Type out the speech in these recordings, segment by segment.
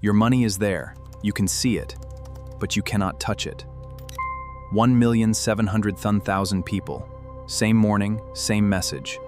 Your money is there. You can see it, but you cannot touch it. 1,700,000 people. Same morning, same message.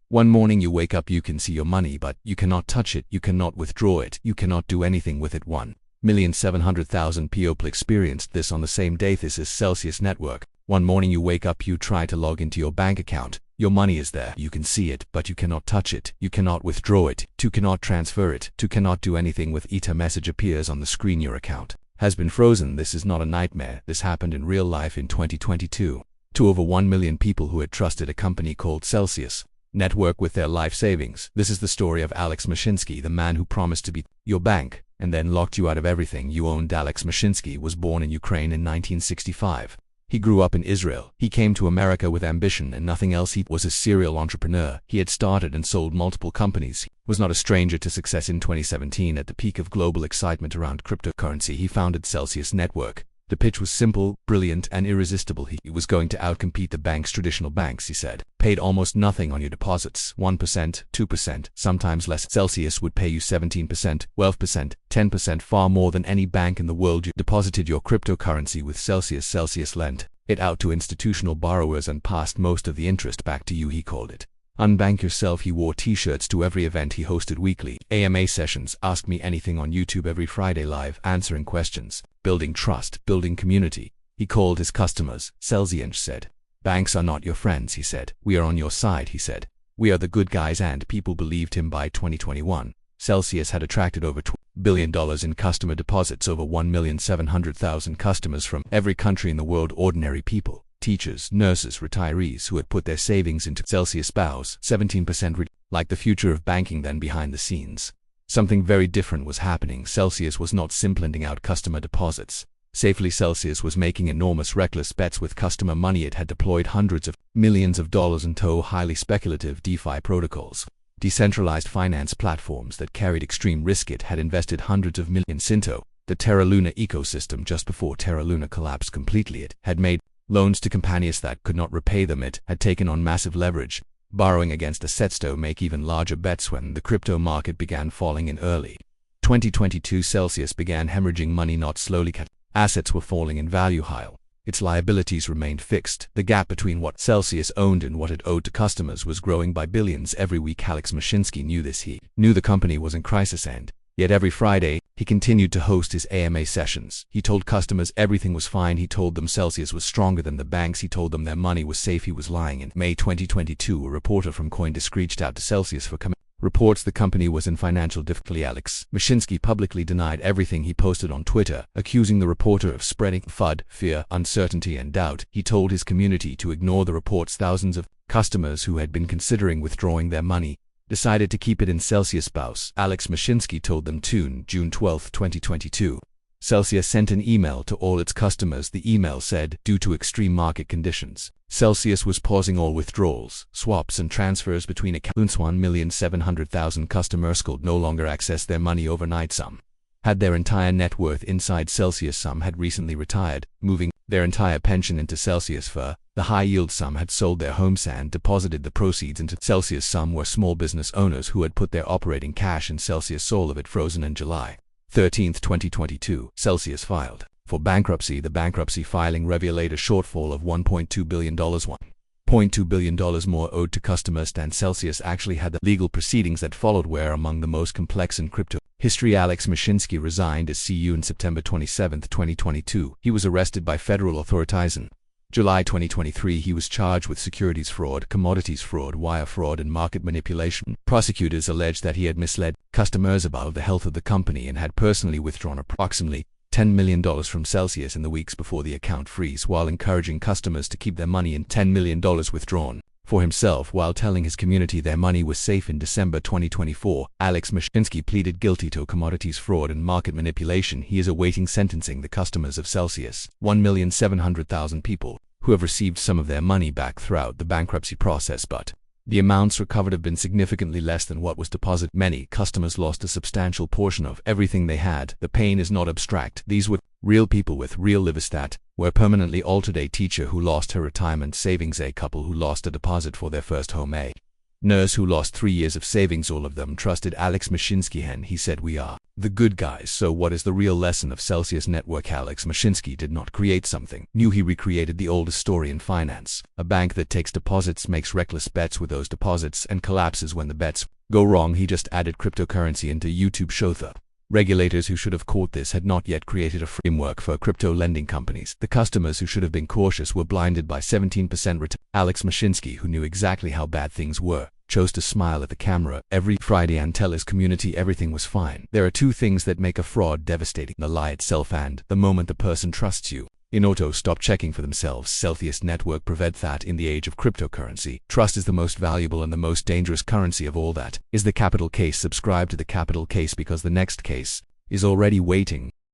One morning you wake up, you can see your money, but you cannot touch it, you cannot withdraw it, you cannot do anything with it. 1,700,000 people experienced this on the same day. This is Celsius Network. One morning you wake up, you try to log into your bank account. Your money is there. You can see it, but you cannot touch it. You cannot withdraw it. You cannot transfer it. You cannot do anything with it. A message appears on the screen. Your account has been frozen. This is not a nightmare. This happened in real life in 2022 to over 1 million people who had trusted a company called Celsius Network with their life savings. This is the story of Alex Mashinsky, the man who promised to be your bank and then locked you out of everything you owned. Alex Mashinsky was born in Ukraine in 1965. He grew up in Israel. He came to America with ambition and nothing else. He was a serial entrepreneur. He had started and sold multiple companies. He was not a stranger to success. In 2017, at the peak of global excitement around cryptocurrency, he founded Celsius Network. The pitch was simple, brilliant, and irresistible. He was going to outcompete the bank's traditional banks, he said. Paid almost nothing on your deposits, 1%, 2%, sometimes less. Celsius would pay you 17%, 12%, 10%, far more than any bank in the world. You deposited your cryptocurrency with Celsius. Celsius lent it out to institutional borrowers and passed most of the interest back to you, he called it. Unbank yourself. He wore t-shirts to every event. He hosted weekly AMA sessions, Ask Me Anything on YouTube every Friday, live answering questions, building trust, building community. He called his customers Celsians. Said, banks are not your friends, he said. We are on your side, he said. We are the good guys, and people believed him. By 2021, Celsius had attracted over $20 billion in customer deposits, over 1,700,000 customers from every country in the world. Ordinary people, teachers, nurses, retirees who had put their savings into Celsius bows, 17% like the future of banking. Then behind the scenes, something very different was happening. Celsius was not simply lending out customer deposits safely. Celsius was making enormous reckless bets with customer money. It had deployed hundreds of millions of dollars into highly speculative DeFi protocols, decentralized finance platforms that carried extreme risk. It had invested hundreds of millions into the Terra Luna ecosystem. Just before Terra Luna collapsed completely, it had made loans to companies that could not repay them. It had taken on massive leverage, borrowing against assets to make even larger bets. When the crypto market began falling in early 2022, Celsius began hemorrhaging money, not slowly. Assets were falling in value while its liabilities remained fixed. The gap between what Celsius owned and what it owed to customers was growing by billions every week. Alex Mashinsky knew this. He knew the company was in crisis, and yet every Friday, he continued to host his AMA sessions. He told customers everything was fine. He told them Celsius was stronger than the banks. He told them their money was safe. He was lying. In May 2022, a reporter from CoinDesk reached out to Celsius for reports the company was in financial difficulty. Alex Mashinsky publicly denied everything. He posted on Twitter, accusing the reporter of spreading FUD, fear, uncertainty, and doubt. He told his community to ignore the reports. Thousands of customers who had been considering withdrawing their money decided to keep it in Celsius bows. Alex Mashinsky told them June 12, 2022. Celsius sent an email to all its customers. The email said, due to extreme market conditions, Celsius was pausing all withdrawals, swaps, and transfers between accounts. 1,700,000 customers could no longer access their money overnight. Some had their entire net worth inside Celsius. Some had recently retired, moving their entire pension into Celsius for the high yield. Some had sold their homes and deposited the proceeds into Celsius. Some were small business owners who had put their operating cash in Celsius, all of it frozen. In July 13, 2022, Celsius filed for bankruptcy. The bankruptcy filing revealed a shortfall of $1.2 billion. $1.2 billion more owed to customers than Celsius actually had. The legal proceedings that followed were among the most complex in crypto history. Alex Mashinsky resigned as CEO in September 27, 2022. He was arrested by federal authorities in July 2023. He was charged with securities fraud, commodities fraud, wire fraud, and market manipulation. Prosecutors alleged that he had misled customers about the health of the company and had personally withdrawn approximately $10 million from Celsius in the weeks before the account freeze, while encouraging customers to keep their money in. $10 million withdrawn for himself while telling his community their money was safe. In December 2024, Alex Mashinsky pleaded guilty to commodities fraud and market manipulation. He is awaiting sentencing. The customers of Celsius, 1,700,000 people, who have received some of their money back throughout the bankruptcy process, but the amounts recovered have been significantly less than what was deposited. Many customers lost a substantial portion of everything they had. The pain is not abstract. These were real people with real lives that were permanently altered. A teacher who lost her retirement savings, a couple who lost a deposit for their first home, a nurse who lost 3 years of savings. All of them trusted Alex Mashinsky, and he said, "We are The good guys. So what is the real lesson of Celsius Network? Alex Mashinsky did not create something new. He recreated the oldest story in finance. A bank that takes deposits, makes reckless bets with those deposits, and collapses when the bets go wrong. He just added cryptocurrency into YouTube show. The regulators who should have caught this had not yet created a framework for crypto lending companies. The customers who should have been cautious were blinded by 17% return. Alex Mashinsky, who knew exactly how bad things were, chose to smile at the camera every Friday and tell his community everything was fine. There are two things that make a fraud devastating: the lie itself and the moment the person trusts you. In auto, stop checking for themselves. Celsius Network prevent that. In the age of cryptocurrency, trust is the most valuable and the most dangerous currency of all. That is the capital case. Subscribe to the capital case because the next case is already waiting.